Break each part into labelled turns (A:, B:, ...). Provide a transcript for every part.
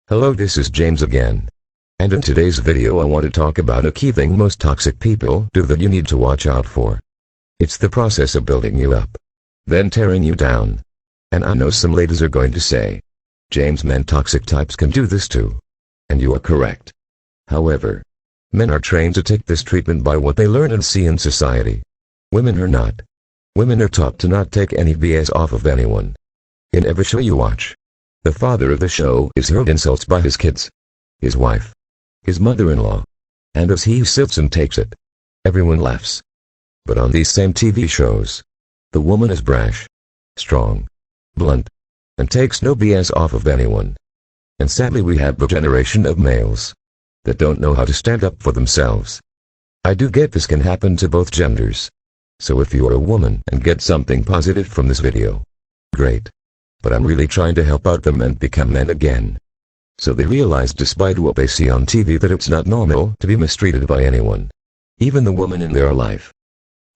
A: Hello, this is James again. And in today's video I want to talk about a key thing most toxic people do that you need to watch out for. It's the process of building you up, then tearing you down. And I know some ladies are going to say, James, men toxic types can do this too. And you are correct. However, men are trained to take this treatment by what they learn and see in society. Women are not. Women are taught to not take any BS off of anyone. In every show you watch, the father of the show is hurled insults by his kids, his wife, his mother-in-law, and as he sits and takes it, everyone laughs. But on these same TV shows, the woman is brash, strong, blunt, and takes no BS off of anyone. And sadly we have a generation of males that don't know how to stand up for themselves. I do get this can happen to both genders. So if you are a woman and get something positive from this video, great. But I'm really trying to help out the men become men again. So they realize despite what they see on TV that it's not normal to be mistreated by anyone, even the woman in their life.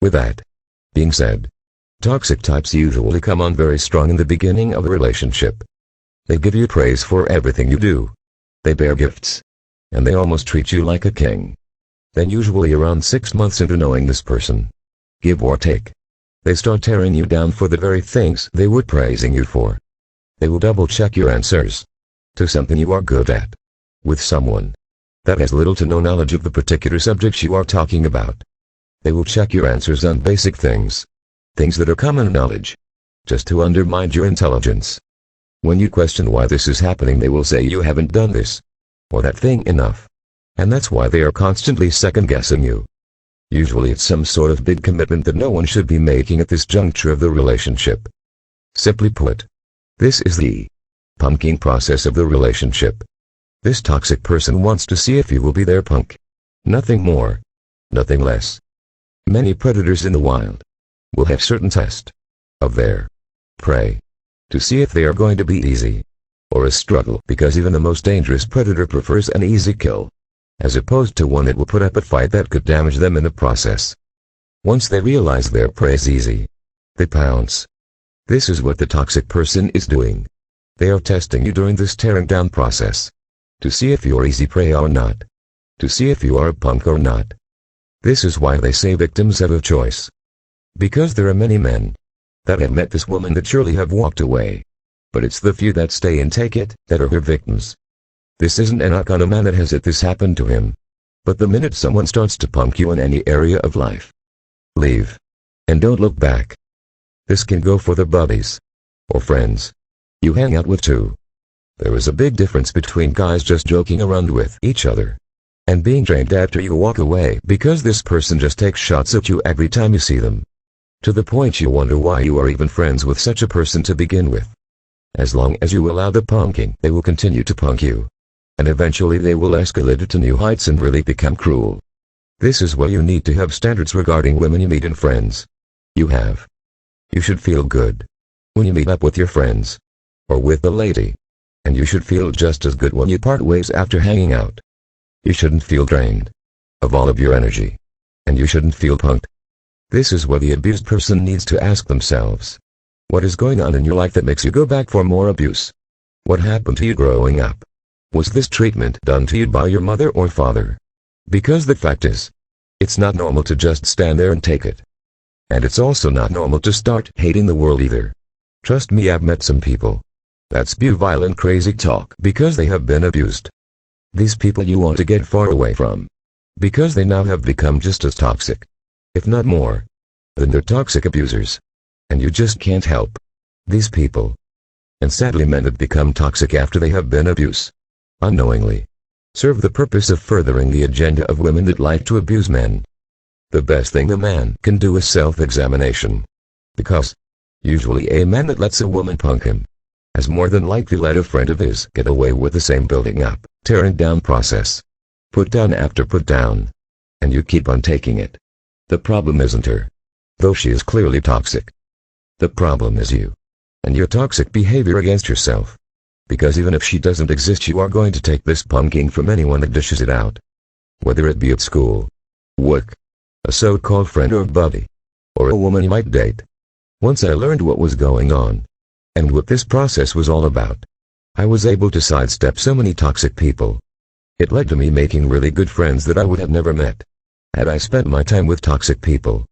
A: With that being said, toxic types usually come on very strong in the beginning of a relationship. They give you praise for everything you do. They bear gifts. And they almost treat you like a king. Then usually around 6 months into knowing this person, give or take, they start tearing you down for the very things they were praising you for. They will double-check your answers to something you are good at with someone that has little to no knowledge of the particular subjects you are talking about. They will check your answers on basic things that are common knowledge, just to undermine your intelligence. When you question why this is happening, they will say you haven't done this or that thing enough. And that's why they are constantly second-guessing you. Usually it's some sort of big commitment that no one should be making at this juncture of the relationship. Simply put, this is the punking process of the relationship. This toxic person wants to see if you will be their punk. Nothing more. Nothing less. Many predators in the wild will have certain tests of their prey to see if they are going to be easy or a struggle, because even the most dangerous predator prefers an easy kill, as opposed to one that will put up a fight that could damage them in the process. Once they realize their prey is easy, they pounce. This is what the toxic person is doing. They are testing you during this tearing down process, to see if you're easy prey or not, to see if you are a punk or not. This is why they say victims have a choice. Because there are many men that have met this woman that surely have walked away. But it's the few that stay and take it that are her victims. This isn't a knock on a man that has this happen to him. But the minute someone starts to punk you in any area of life, leave. And don't look back. This can go for the buddies or friends you hang out with too. There is a big difference between guys just joking around with each other and being drained after you walk away, because this person just takes shots at you every time you see them, to the point you wonder why you are even friends with such a person to begin with. As long as you allow the punking, they will continue to punk you. And eventually they will escalate it to new heights and really become cruel. This is why you need to have standards regarding women you meet and friends you have. You should feel good when you meet up with your friends or with a lady. And you should feel just as good when you part ways after hanging out. You shouldn't feel drained of all of your energy. And you shouldn't feel punked. This is what the abused person needs to ask themselves. What is going on in your life that makes you go back for more abuse? What happened to you growing up? Was this treatment done to you by your mother or father? Because the fact is, it's not normal to just stand there and take it. And it's also not normal to start hating the world either. Trust me, I've met some people that spew violent crazy talk because they have been abused. These people you want to get far away from, because they now have become just as toxic, if not more, than their toxic abusers. And you just can't help these people. And sadly, men that become toxic after they have been abused, unknowingly, serve the purpose of furthering the agenda of women that like to abuse men. The best thing a man can do is self-examination. Because, usually a man that lets a woman punk him, has more than likely let a friend of his get away with the same building up, tearing down process. Put down after put down. And you keep on taking it. The problem isn't her, though she is clearly toxic. The problem is you, and your toxic behavior against yourself. Because even if she doesn't exist, you are going to take this punking from anyone that dishes it out. Whether it be at school, work, a so-called friend or buddy, or a woman you might date. Once I learned what was going on, and what this process was all about, I was able to sidestep so many toxic people. It led to me making really good friends that I would have never met had I spent my time with toxic people.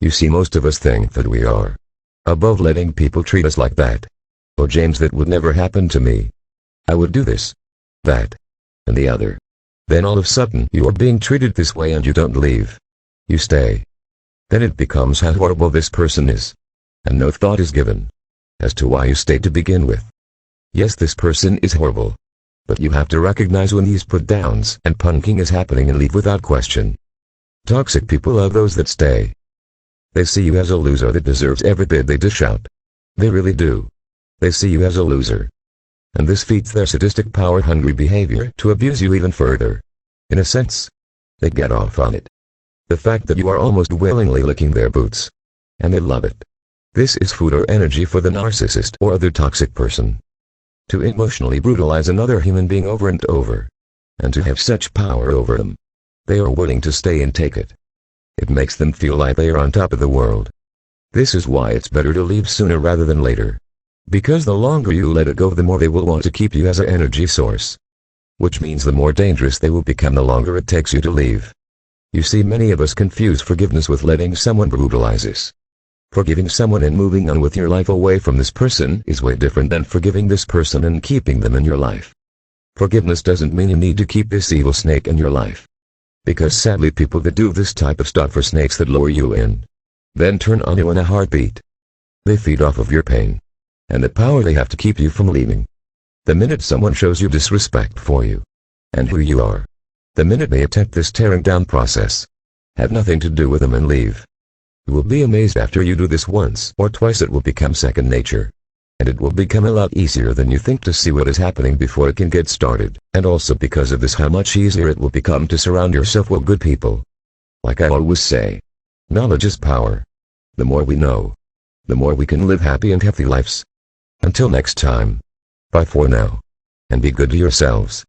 A: You see, most of us think that we are above letting people treat us like that. Oh James, that would never happen to me. I would do this, that, and the other. Then all of a sudden you are being treated this way and you don't leave. You stay. Then it becomes how horrible this person is. And no thought is given as to why you stayed to begin with. Yes, this person is horrible. But you have to recognize when these put downs and punking is happening and leave without question. Toxic people are those that stay. They see you as a loser that deserves every bit they dish out. They really do. They see you as a loser. And this feeds their sadistic power-hungry behavior to abuse you even further. In a sense, they get off on it. The fact that you are almost willingly licking their boots. And they love it. This is food or energy for the narcissist or other toxic person. To emotionally brutalize another human being over and over. And to have such power over them. They are willing to stay and take it. It makes them feel like they are on top of the world. This is why it's better to leave sooner rather than later. Because the longer you let it go, the more they will want to keep you as an energy source. Which means the more dangerous they will become the longer it takes you to leave. You see, many of us confuse forgiveness with letting someone brutalize us. Forgiving someone and moving on with your life away from this person is way different than forgiving this person and keeping them in your life. Forgiveness doesn't mean you need to keep this evil snake in your life. Because sadly people that do this type of stuff are snakes that lure you in. Then turn on you in a heartbeat. They feed off of your pain. And the power they have to keep you from leaving. The minute someone shows you disrespect for you and who you are, the minute they attempt this tearing down process, have nothing to do with them and leave. You will be amazed after you do this once or twice, it will become second nature. And it will become a lot easier than you think to see what is happening before it can get started. And also because of this, how much easier it will become to surround yourself with good people. Like I always say, knowledge is power. The more we know, the more we can live happy and healthy lives. Until next time. Bye for now. And be good to yourselves.